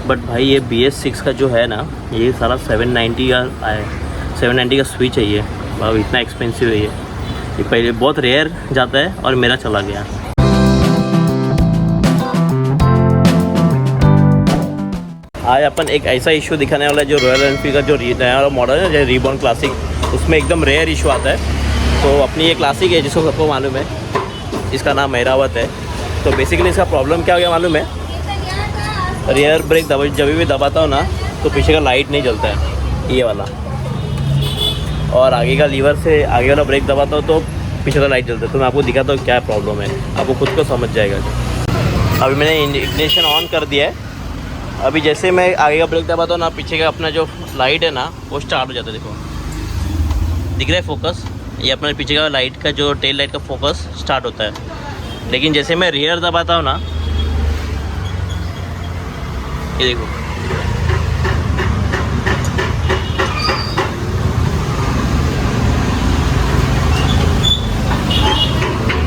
But भाई ये BS6 का जो है ना, ये सारा 790 का आया है। 790 का स्विच है ये, भाई इतना एक्सपेंसिव है ये पहले बहुत रेयर जाता है और मेरा चला गया। आज अपन एक ऐसा इशू दिखाने वाला है जो रॉयल एनफील्ड का जो नया मॉडल है, जो रीबॉर्न क्लासिक, उसमें एकदम रेयर इशू आता है। तो अपनी ये क्लासिक है जिसको सबको मालूम है, इसका नाम ऐरावत है। तो बेसिकली इसका प्रॉब्लम क्या हो गया मालूम है, रियर ब्रेक जब भी दबाता हूँ ना तो पीछे का लाइट नहीं जलता है ये वाला, और आगे का लीवर से आगे वाला ब्रेक दबाता हूँ तो पीछे का लाइट जलता है। तो मैं आपको दिखाता हूँ क्या प्रॉब्लम है, आपको खुद को समझ जाएगा। अभी मैंने इग्निशन ऑन कर दिया है। अभी जैसे मैं आगे का ब्रेक दबाता हूँ ना, पीछे का अपना जो लाइट है ना वो स्टार्ट हो जाता है। देखो दिख रहा है फोकस, ये अपना पीछे का लाइट का जो टेल लाइट का फोकस स्टार्ट होता है। लेकिन जैसे मैं रियर दबाता हूँ ना, ये देखो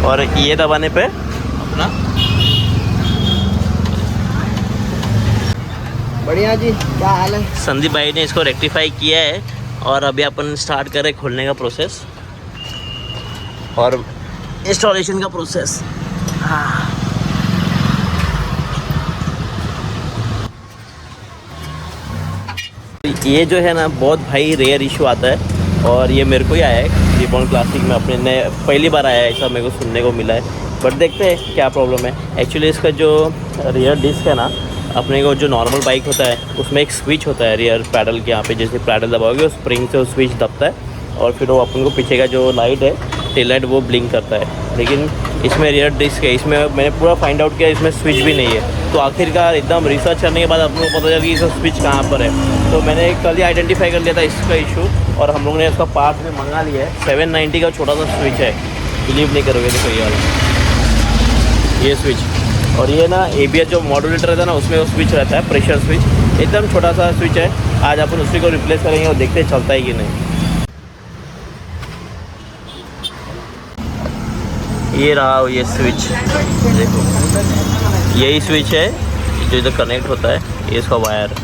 और ये दबाने पे अपना बढ़िया जी, क्या हाल है? संदीप भाई ने इसको रेक्टिफाई किया है और अभी अपन स्टार्ट करें खोलने का प्रोसेस और इंस्टॉलेशन का प्रोसेस। हाँ ये जो है ना बहुत भाई रेयर इशू आता है और ये मेरे को ही आया है रीबॉर्न क्लासिक में, अपने ने पहली बार आया है ऐसा मेरे को सुनने को मिला है। बट देखते हैं क्या प्रॉब्लम है। एक्चुअली इसका जो रियर डिस्क है ना, अपने को जो नॉर्मल बाइक होता है उसमें एक स्विच होता है रियर पैडल के यहाँ पे, जैसे पैडल दबाओगे उस स्प्रिंग से वो स्विच दबता है और फिर वो अपन को पीछे का जो लाइट है टेल लाइट वो ब्लिंक करता है। लेकिन इसमें रियर डिस्क है, इसमें मैंने पूरा फाइंड आउट किया, इसमें स्विच भी नहीं है। तो आखिरकार एकदम रिसर्च करने के बाद अपन को पता चला कि इसका स्विच कहाँ पर है। तो मैंने कल ही आइडेंटिफाई कर लिया था इसका इशू और हम लोगों ने इसका पार्ट में मंगा लिया है। 790 का छोटा सा स्विच है, बिलीव नहीं करोगे। देखो ये वाला ये स्विच, और ये ना ABS जो मॉड्यूलेटर रहता है ना उसमें वो स्विच रहता है, प्रेशर स्विच, एकदम छोटा सा स्विच है। आज अपन उसी को रिप्लेस करेंगे और देखते हैं चलता है कि नहीं। ये रहा ये स्विच, देखो यही स्विच है जो इधर कनेक्ट होता है। ये इसका वायर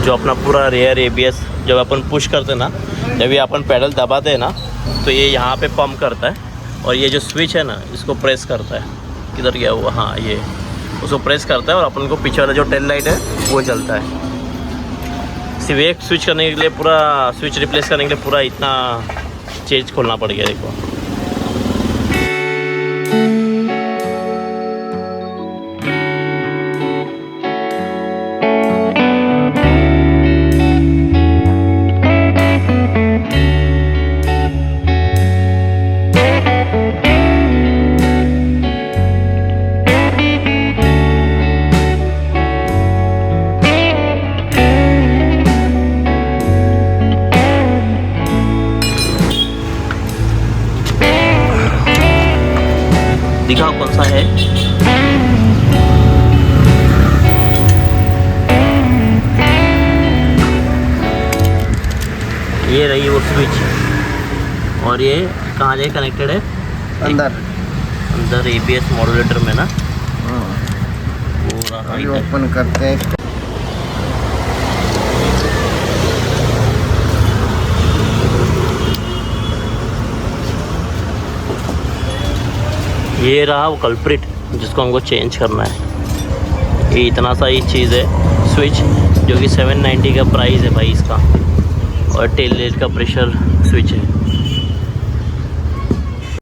जो अपना पूरा रेयर ABS जब अपन पुश करते हैं ना, जब ये अपन पैडल दबाते हैं ना तो ये यहाँ पे पंप करता है और ये जो स्विच है ना इसको प्रेस करता है। किधर गया हुआ, हाँ ये उसको प्रेस करता है और अपन को पीछे वाला जो टेल लाइट है वो जलता है। सिर्फ एक स्विच करने के लिए, पूरा स्विच रिप्लेस करने के लिए पूरा इतना चेंज खोलना पड़ गया। देखो दिखाओ कौन सा है। ये रही वो स्विच और ये कहाँ जाए कनेक्टेड है, अंदर ABS मॉड्यूलेटर में ना। पूरा ओपन करते हैं। ये रहा वो कल्प्रिट जिसको हमको चेंज करना है। ये इतना सा ही चीज़ है स्विच, जो कि 790 का प्राइस है भाई इसका, और टेल लाइट का प्रेशर स्विच है।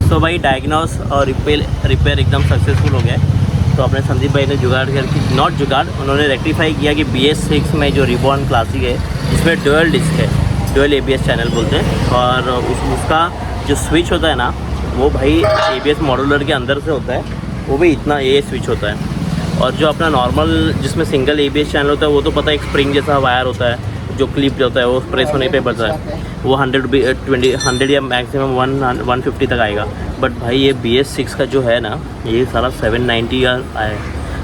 तो भाई डायग्नोस और रिपेयर एकदम सक्सेसफुल हो गया है। तो अपने संदीप भाई ने जुगाड़ करके, नॉट जुगाड़, उन्होंने रेक्टिफाई किया कि BS6 में जो रीबॉर्न क्लासिक है जिसमें डुअल डिस्क है, डुअल ABS चैनल बोलते हैं, और उसका जो स्विच होता है ना वो भाई ABS मॉड्यूलर के अंदर से होता है, वो भी इतना ये स्विच होता है। और जो अपना नॉर्मल जिसमें सिंगल ABS चैनल होता है वो तो पता है एक स्प्रिंग जैसा वायर होता है जो क्लिप होता है, वो प्रेस होने पे बढ़ता है, वो 100 या मैक्सिमम 150 तक आएगा। बट भाई ये BS6 का जो है ना, ये सारा 790 का आया है।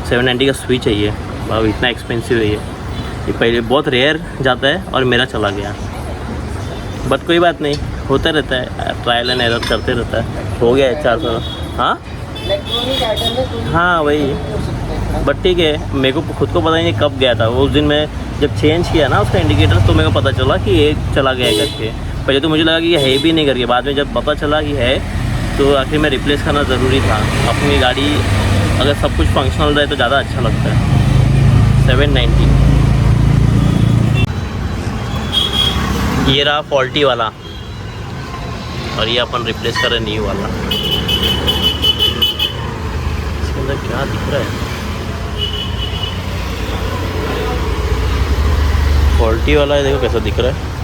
790 का स्विच है ये, भाई इतना एक्सपेंसिव है ये पहले बहुत रेयर जाता है और मेरा चला गया। बट कोई बात नहीं, होता रहता है, ट्रायल एंड एरर करते रहता है। हो गया है 400। हाँ इलेक्ट्रॉनिक आइटम में हाँ वही बट ठीक है, मेरे को खुद को पता नहीं कब गया था वो। उस दिन मैं जब चेंज किया ना उसका इंडिकेटर, तो मेरे को पता चला कि ये चला गया है करके। पहले तो मुझे लगा कि ये है भी नहीं करके, बाद में जब पता चला कि है तो आखिर में रिप्लेस करना ज़रूरी था। अपनी गाड़ी अगर सब कुछ फंक्शनल रहे तो ज़्यादा अच्छा लगता है। 790 ये रहा फॉल्टी वाला, और ये अपन रिप्लेस करें न्यू वाला। इसके अंदर क्या दिख रहा है? फॉल्टी वाला है, देखो कैसा दिख रहा है।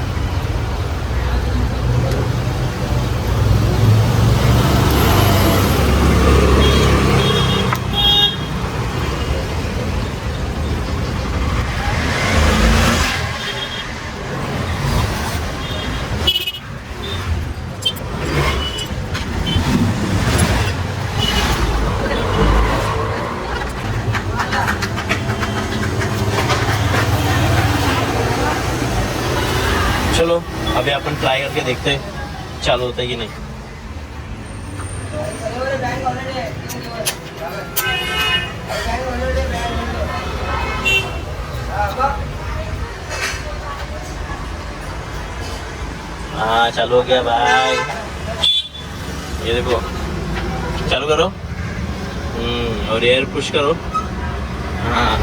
चलो अभी अपन ट्राई करके देखते हैं चालू होता है कि नहीं। हाँ चालू हो गया भाई, ये देखो चालू करो। और एयर पुश करो। हाँ